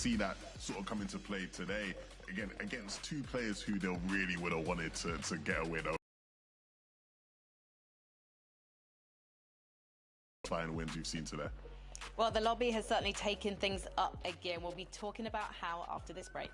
see that sort of come into play today, again, against two players who they really would have wanted to get a win over. Flying wins you've seen today. Well, the lobby has certainly taken things up again. We'll be talking about how after this break.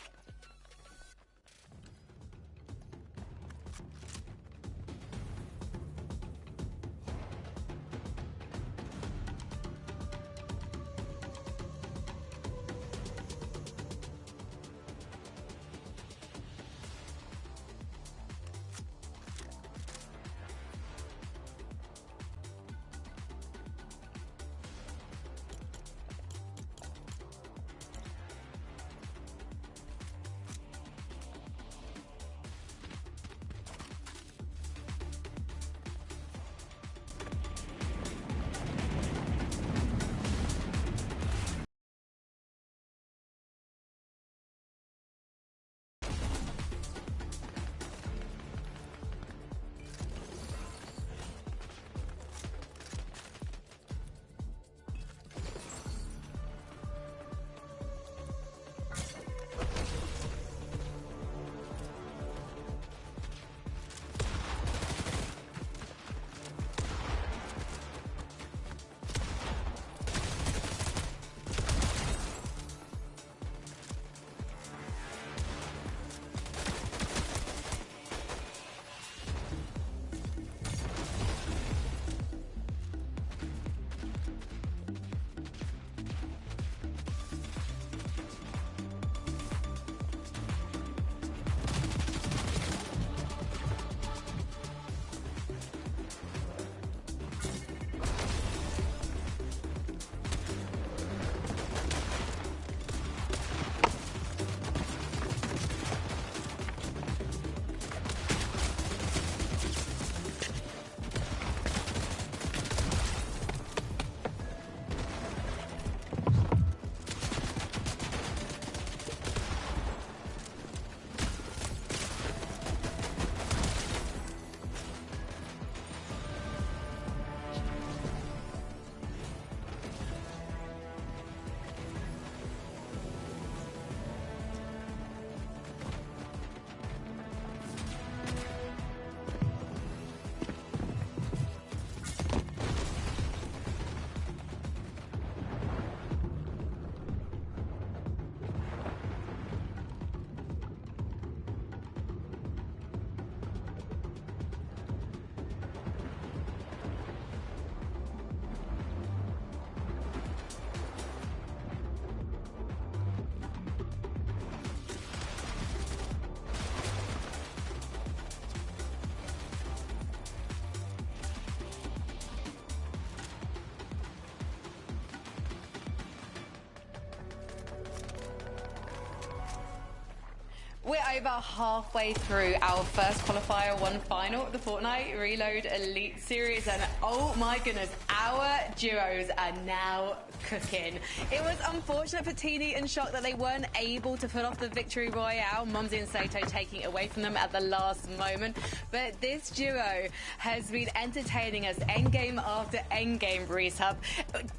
We're over halfway through our first qualifier one final of the Fortnite Reload Elite Series, and oh my goodness, our duos are now cooking. It was unfortunate for Teeny and Shock that they weren't able to pull off the victory royale, Mumsy and Sato taking it away from them at the last moment, but this duo has been entertaining us endgame after endgame, Resub.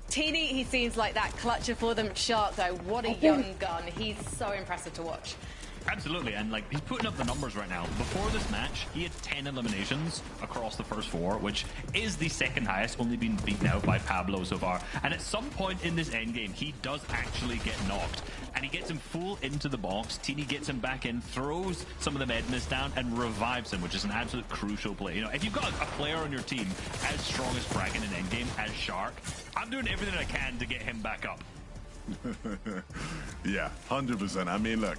Teeny, he seems like that clutcher for them. Shark, though, what a young gun. He's so impressive to watch. Absolutely, and like he's putting up the numbers right now. Before this match, he had 10 eliminations across the first 4, which is the second highest, only being beaten out by Pablo so far. And at some point in this endgame, he does actually get knocked, and he gets him full into the box. Teeny gets him back in, throws some of the med mist down, and revives him, which is an absolute crucial play. You know, if you've got a player on your team as strong as Frag in an endgame, as Shark, I'm doing everything I can to get him back up. Yeah, 100%. I mean, look,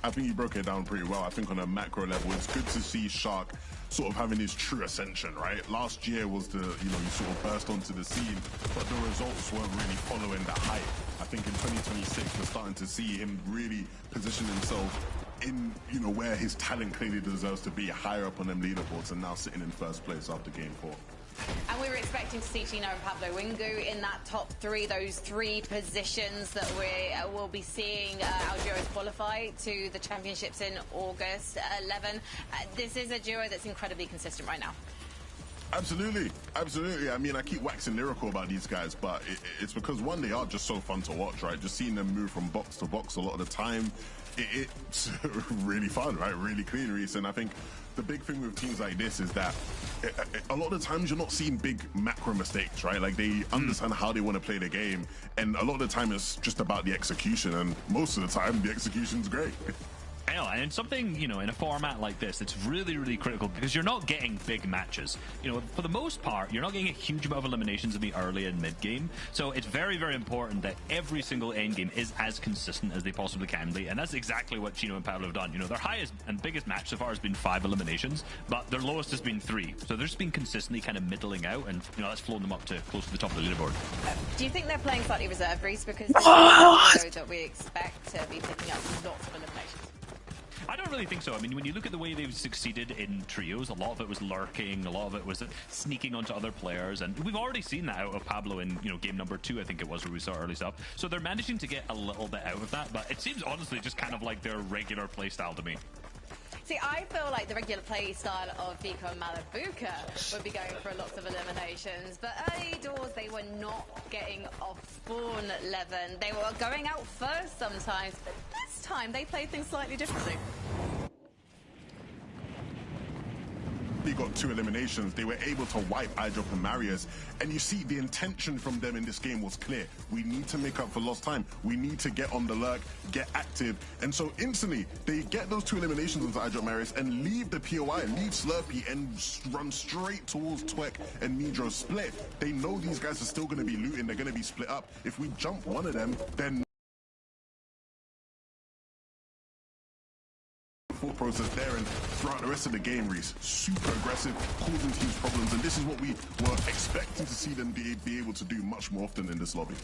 I think you broke it down pretty well. I think on a macro level, it's good to see Shark sort of having his true ascension, right? Last year was the, you sort of burst onto the scene, but the results weren't really following that hype. I think in 2026, we're starting to see him really position himself in, where his talent clearly deserves to be, higher up on them leaderboards, and now sitting in first place after Game 4. And we were expecting to see Chino and Pablo Wingu in that top 3, those 3 positions that we will be seeing our duos qualify to the championships in August 11. This is a duo that's incredibly consistent right now. Absolutely, absolutely. I mean, I keep waxing lyrical about these guys, but it's because one, they are just so fun to watch, right? Just seeing them move from box to box a lot of the time, it's really fun, right? Really clean, Reese. And I think the big thing with teams like this is that a lot of the times you're not seeing big macro mistakes, right? Like they understand how they want to play the game, and a lot of the time it's just about the execution, and most of the time the execution's great. I know, and something, you know, in a format like this, it's really, really critical because you're not getting big matches. You know, for the most part, you're not getting a huge amount of eliminations in the early and mid game. So it's very, very important that every single end game is as consistent as they possibly can be. And that's exactly what Chino and Pablo have done. You know, their highest and biggest match so far has been 5 eliminations, but their lowest has been 3. So they're just been consistently kind of middling out, and, you know, that's flown them up to close to the top of the leaderboard. Do you think they're playing slightly reserved, Reese? Because this is that we expect to be picking up lots of eliminations. I don't really think so. I mean, when you look at the way they've succeeded in trios, a lot of it was lurking, a lot of it was sneaking onto other players, and we've already seen that out of Pablo in, you know, game number 2, I think it was, where we saw early stuff. So they're managing to get a little bit out of that, but it seems honestly just kind of like their regular playstyle to me. See, I feel like the regular play style of Vico and Malabuka would be going for lots of eliminations, but early doors they were not getting off spawn, Levin. They were going out first sometimes, but this time they played things slightly differently. They got 2 eliminations. They were able to wipe iDrop and Marius, and you see the intention from them in this game was clear. We need to make up for lost time. We need to get on the lurk, get active, and so instantly they get those 2 eliminations into iDrop Marius and leave the POI, leave Slurpee, and run straight towards Twek and Midro split. They know these guys are still going to be looting. They're going to be split up. If we jump one of them, then thought process there, and throughout the rest of the game, Reese, super aggressive, causing teams problems, and this is what we were expecting to see them be able to do much more often in this lobby.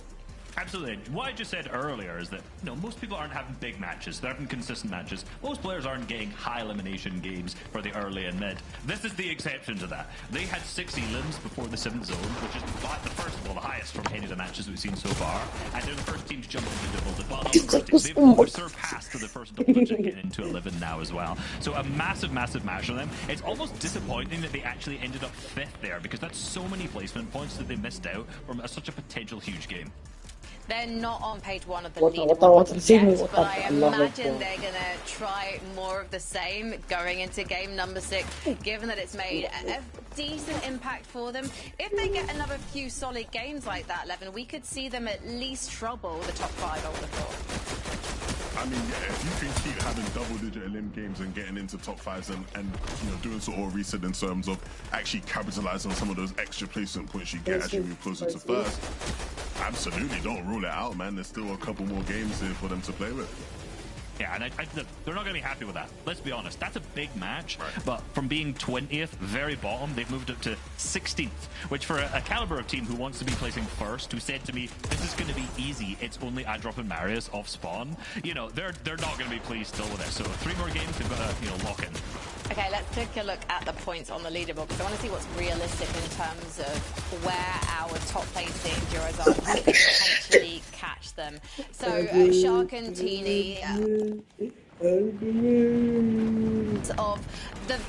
Absolutely. What I just said earlier is that, you know, most people aren't having big matches. They're having consistent matches. Most players aren't getting high elimination games for the early and mid. This is the exception to that. They had 6 elims before the 7th zone, which is the first of all, the highest from any of the matches we've seen so far. And they're the first team to jump into double digit. Well, not the first team. They've surpassed the first double digit getting into 11 now as well. So a massive, massive match for them. It's almost disappointing that they actually ended up 5th there, because that's so many placement points that they missed out from such a potential huge game. They're not on page 1 of the leaderboard yet, but I imagine they're going to try more of the same going into game number 6, given that it's made a decent impact for them. If they get another few solid games like that, Levin, we could see them at least trouble the top 5, I would have thought. I mean, yeah, if you can keep having double-digit elim games and getting into top 5s and you know, doing sort of reset in terms of actually capitalizing on some of those extra placement points you get as you move closer to first, absolutely, don't rule it out, man. There's still a couple more games here for them to play with. Yeah, and they're not going to be happy with that. Let's be honest. That's a big match, right. But from being 20th, very bottom, they've moved up to 16th, which for a caliber of team who wants to be placing first, who said to me, this is going to be easy, it's only iDrop and Marius off spawn, you know, they're not going to be pleased still with it. So 3 more games, they've got to, you know, lock in. Okay, let's take a look at the points on the leaderboard, because I want to see what's realistic in terms of where our top placing duos are, who could potentially catch them. So, Shark and Teeny of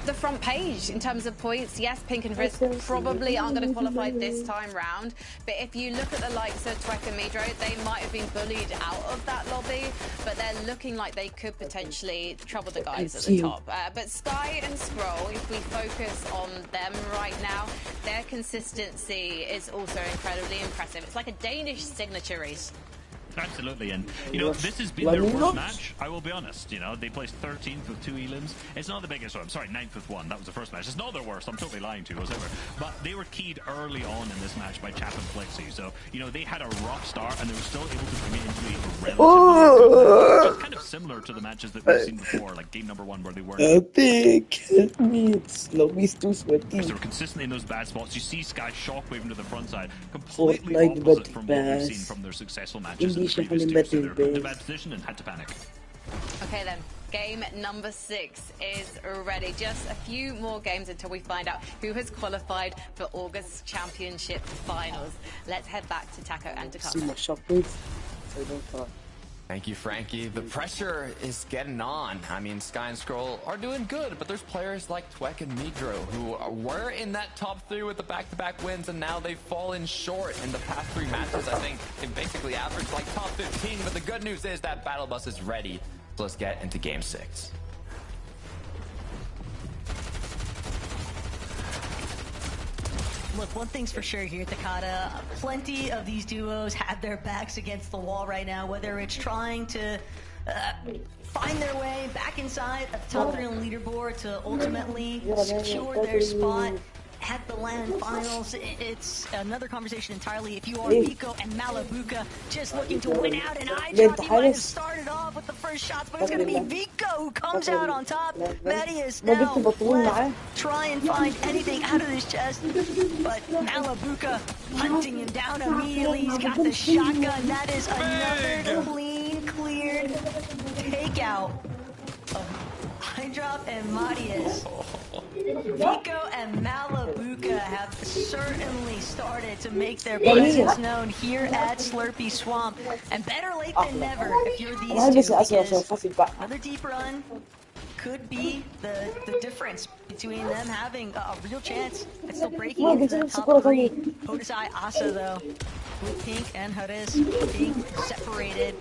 the front page in terms of points. Yes, Pink and Frizz probably aren't going to qualify this time round, but if you look at the likes of Twek and Midro, they might have been bullied out of that lobby, but they're looking like they could potentially trouble the guys at the top. But Sky and Scroll, if we focus on them right now, their consistency is also incredibly impressive. It's like a Danish signature race. Absolutely, and you know, this has been their worst match, I will be honest. You know, they placed 13th with 2 elims. It's not the biggest, I'm sorry, 9th with 1. That was the first match. It's not their worst, I'm totally lying to you, whatever. But they were keyed early on in this match by Chap and Flexi. So, you know, they had a rough start and they were still able to bring it into a relatively just kind of similar to the matches that we've seen before, like game number 1 where they weren't. Help me, it's lobby's too sweaty. They were consistently in those bad spots. You see Sky shockwave into the front side, completely opposite from what we've seen from their successful matches. So they were in a bad position and had to panic. Okay then, game number 6 is ready. Just a few more games until we find out who has qualified for August's Championship Finals. Let's head back to Taco and Takata. See my shockwave, so I don't fall. Thank you, Frankie. The pressure is getting on. I mean, Sky and Scroll are doing good, but there's players like Twek and Midro who were in that top 3 with the back-to-back wins, and now they've fallen short in the past 3 matches. I think they basically averaged like top 15, but the good news is that Battle Bus is ready. So let's get into Game 6. Look, one thing's for sure here, Takata. Plenty of these duos have their backs against the wall right now, whether it's trying to find their way back inside of the top 3 on the leaderboard to ultimately secure their spot at the LAN finals. It's another conversation entirely. If you are Vico and Malabuka just looking to win out an eye drop, he might have started off with the first shots, but it's going to be Vico who comes out on top. Medius now left, try and find anything out of this chest, but Malabuka hunting him down immediately. He's got the shotgun. That is another clean, cleared takeout of eye drop and Marius. Vico and Malabuka have certainly started to make their presence known here at Slurpee Swamp, and better late than never if you're these two, because another deep run could be the difference between them having a real chance at still breaking into the top 3. Podesai Asa, though, with Pink and Haris being separated,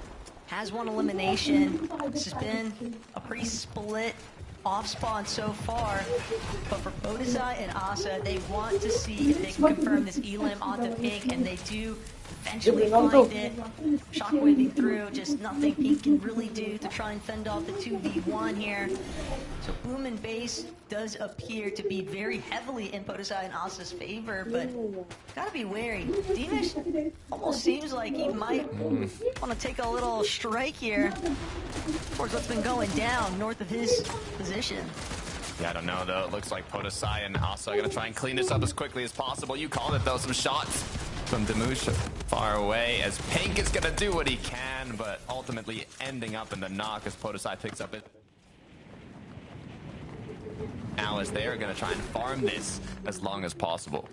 has one elimination. This has been a pretty split off spawn so far, but for Podesai and Asa, they want to see if they can confirm this elim onto Pink, and they do eventually find it. Shockwaving through, just nothing Pink can really do to try and fend off the 2v1 here. So boom and base does appear to be very heavily in Podesai and Asa's favor, but gotta be wary. Dimish almost seems like he might want to take a little strike here towards what's been going down north of his position. Yeah, I don't know though. It looks like Podesai and Asa are gonna try and clean this up as quickly as possible. You called it though, some shots from Demush far away as Pink is gonna do what he can, but ultimately ending up in the knock as Podesai picks up it. Now as they are gonna try and farm this as long as possible.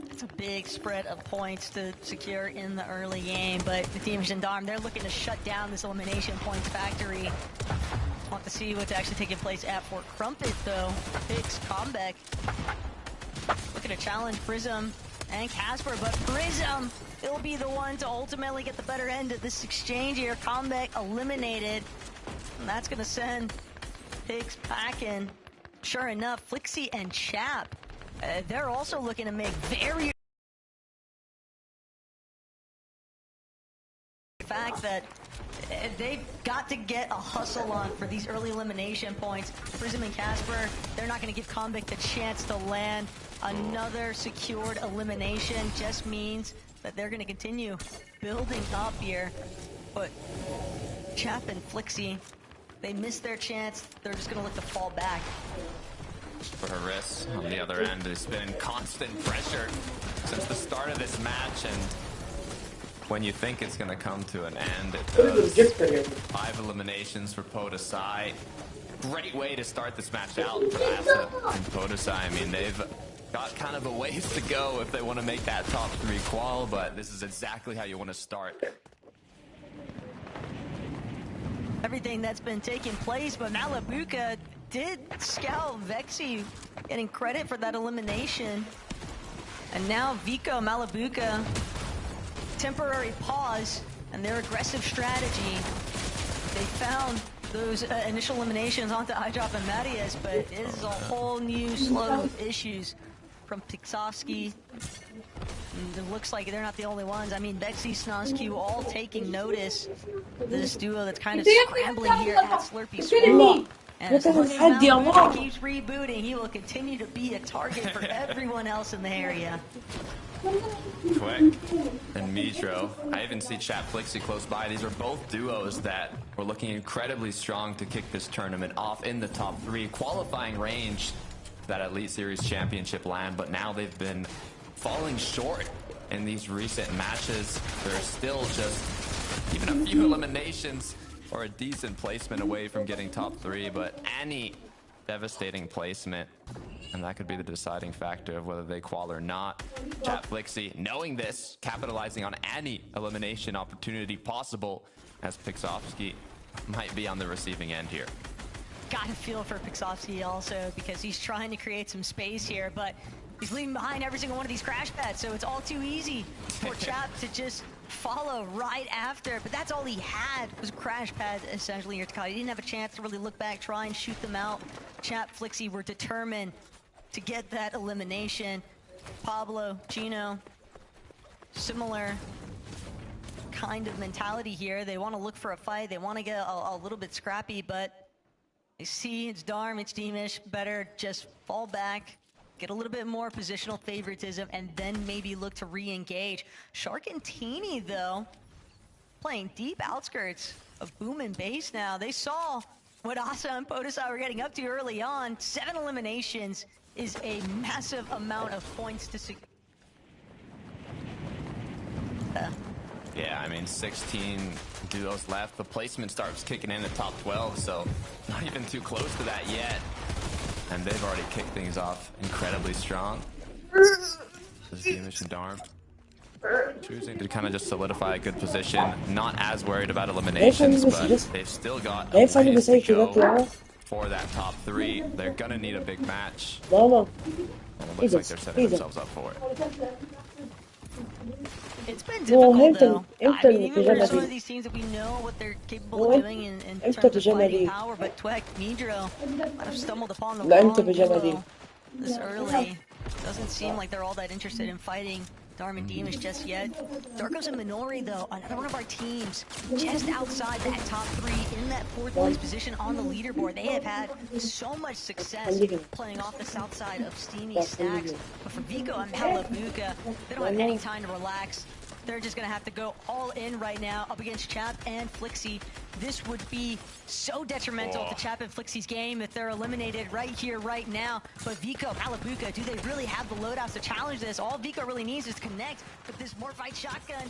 It's a big spread of points to secure in the early game, but the team Gendarme, they're looking to shut down this elimination points factory. Want to see what's actually taking place at Fort Crumpet, though. Picks Combeck. Looking to challenge Prism and Casper, but Prism, it'll be the one to ultimately get the better end of this exchange here. Combeck eliminated, and that's going to send Picks packing. Sure enough, Flixie and Chap, they're also looking to make very fact that they've got to get a hustle on for these early elimination points. Prism and Casper, they're not going to give Combeck the chance to land another secured elimination. Just means that they're going to continue building up here. But Chap and Flixie, they missed their chance. They're just going to look to fall back. For Haris on the other end, there's been constant pressure since the start of this match, and when you think it's going to come to an end, it does. 5 eliminations for Podesai. Great way to start this match out for Asa and Podesai. I mean, they've got kind of a ways to go if they want to make that top 3 qual, but this is exactly how you want to start. Everything that's been taking place, but Malabuka did scout Vexy, getting credit for that elimination. And now Vico, Malabuka, temporary pause and their aggressive strategy. They found those initial eliminations onto iDrop and Marius, but it is a whole new slug of issues from Pixovsky. It looks like they're not the only ones. I mean, Vexy, Snosq, all taking notice of this duo that's kind of scrambling here at Slurpee Swamp. And as long as Malabuka keeps rebooting, he will continue to be a target for everyone else in the area. Twek and Midro. I even see Chat Flixie close by. These are both duos that were looking incredibly strong to kick this tournament off in the top 3, qualifying range for that Elite Series Championship land, but now they've been falling short in these recent matches. They're still just even a few eliminations or a decent placement away from getting top 3, but any devastating placement, and that could be the deciding factor of whether they qual or not. Chat Flixie, knowing this, capitalizing on any elimination opportunity possible, as Pixovsky might be on the receiving end here. Gotta feel for Pixovsky also, because he's trying to create some space here, but he's leaving behind every single one of these crash pads, so it's all too easy for Chap to just follow right after. But that's all he had, was a crash pad essentially here. He didn't have a chance to really look back, try and shoot them out. Chap, Flixie were determined to get that elimination. Pablo, Gino, similar kind of mentality here. They want to look for a fight, they want to get a little bit scrappy, but they see it's Darm, it's Deemish, better just fall back, get a little bit more positional favoritism, and then maybe look to re-engage. Shark and Teeny, though, playing deep outskirts of Boom and Base now. They saw what Asa and Podesai were getting up to early on. 7 eliminations is a massive amount of points to secure. Yeah, I mean, 16 duos left. The placement starts kicking in at top 12, so not even too close to that yet. And they've already kicked things off incredibly strong. This is Deemish and Darm choosing to kind of just solidify a good position. Not as worried about eliminations, but they've still got a ways to go for that top 3. They're gonna need a big match. And it looks like they're setting themselves up for it. It's been difficult, though. I mean, even for some of these teams that we know what they're capable of doing in terms of fighting power, but Twek, Nidro might have stumbled upon the wrong duo this early. Doesn't seem like they're all that interested in fighting Darm and Deemish just yet. Darkos and Minori, though, another one of our teams, just outside that top 3 in that 4th place position on the leaderboard. They have had so much success playing off the south side of Steamy Stacks. But for Vico and Malabuka, they don't have any time to relax. They're just going to have to go all in right now up against Chap and Flixie. This would be so detrimental to Chap and Flixie's game if they're eliminated right here, right now. But Vico, Malabuka, do they really have the loadouts to challenge this? All Vico really needs is to connect with this Morphite shotgun.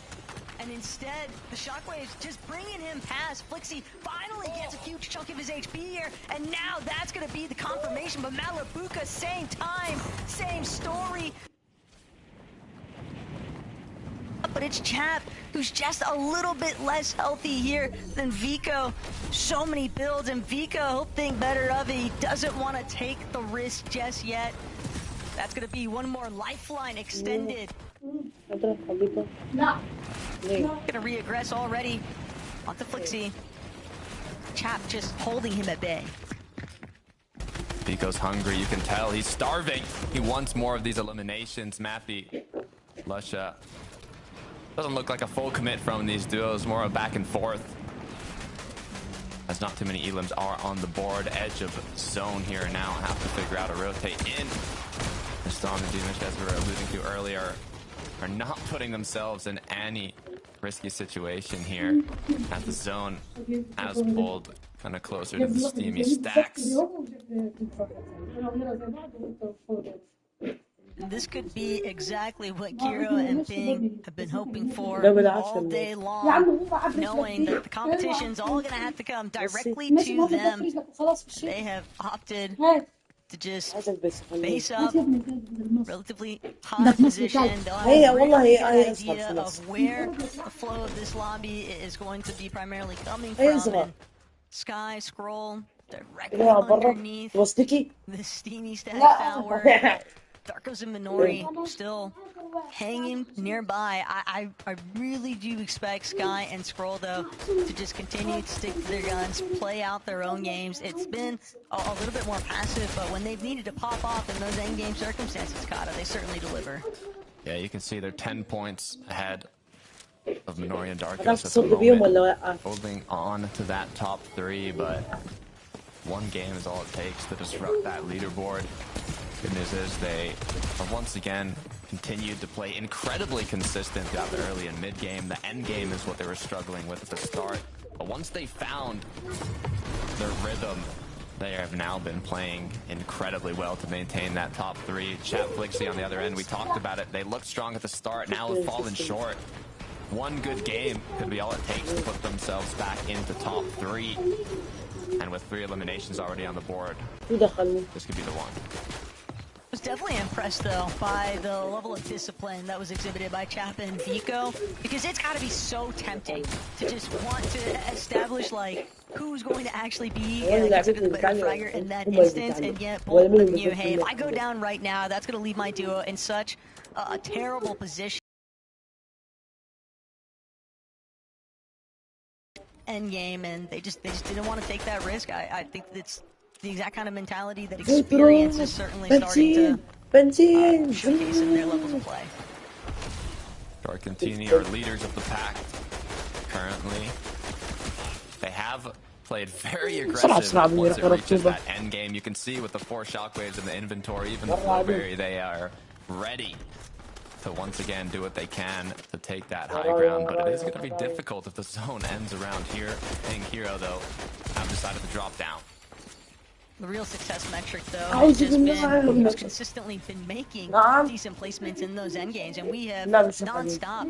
And instead, the Shockwave's just bringing him past. Flixie finally gets a huge chunk of his HP here. And now that's going to be the confirmation. But Malabuka, same time, same story. But it's Chap who's just a little bit less healthy here than Vico. So many builds, and Vico, hope think better of it. He doesn't want to take the risk just yet. That's going to be one more lifeline extended. Gonna re-aggress already onto Flixie. Chap just holding him at bay. Vico's hungry, you can tell. He's starving. He wants more of these eliminations. Matthew, Lusha. Doesn't look like a full commit from these duos, more a back and forth. As not too many elims are on the board. Edge of zone here now. Have to figure out a rotate in. The Storm and Deemish, as we were alluding to earlier, are not putting themselves in any risky situation here. As the zone has pulled kind of closer to the Steamy Stacks. This could be exactly what Kiro and Ping have been hoping for all day long, knowing that the competition's all going to have to come directly to them. They have opted to just face up, relatively high position. They'll have a really good idea of where the flow of this lobby is going to be primarily coming from. And Sky, Scroll, directly underneath the Steamy Stack Tower. Darkos and Minori still hanging nearby. I really do expect Sky and Scroll, though, to just continue to stick to their guns, play out their own games. It's been a little bit more passive, but when they've needed to pop off in those endgame circumstances, Kata, they certainly deliver. Yeah, you can see they're 10 points ahead of Minori and Darkos at the moment, holding on to that top 3, but one game is all it takes to disrupt that leaderboard. Good news is they have once again continued to play incredibly consistent throughout the early and mid game. The end game is what they were struggling with at the start. But once they found their rhythm, they have now been playing incredibly well to maintain that top 3. Chat Flixie on the other end, we talked about it. They looked strong at the start, now have fallen short. one good game could be all it takes to put themselves back into top 3. And with 3 eliminations already on the board, this could be the one. I was definitely impressed, though, by the level of discipline that was exhibited by Chappa and Vico, because it's got to be so tempting to just want to establish, like, who's going to actually be considered the better fragger in that instance, and yet both of them knew, hey, if I go down right now, that's going to leave my duo in such a terrible position. End game, and they just didn't want to take that risk. I think that's the exact kind of mentality that experience is certainly starting to showcase in their levels of play. Argentini are leaders of the pack currently. They have played very aggressive once it reaches that end game. You can see with the 4 shockwaves in the inventory, even the Flurberry, they are ready to once again do what they can to take that high ground, but it is going to be difficult if the zone ends around here. Ping Hero, though, have decided to drop down. The real success metric, though, has just been consistently been making decent placements in those end games, and we have non-stop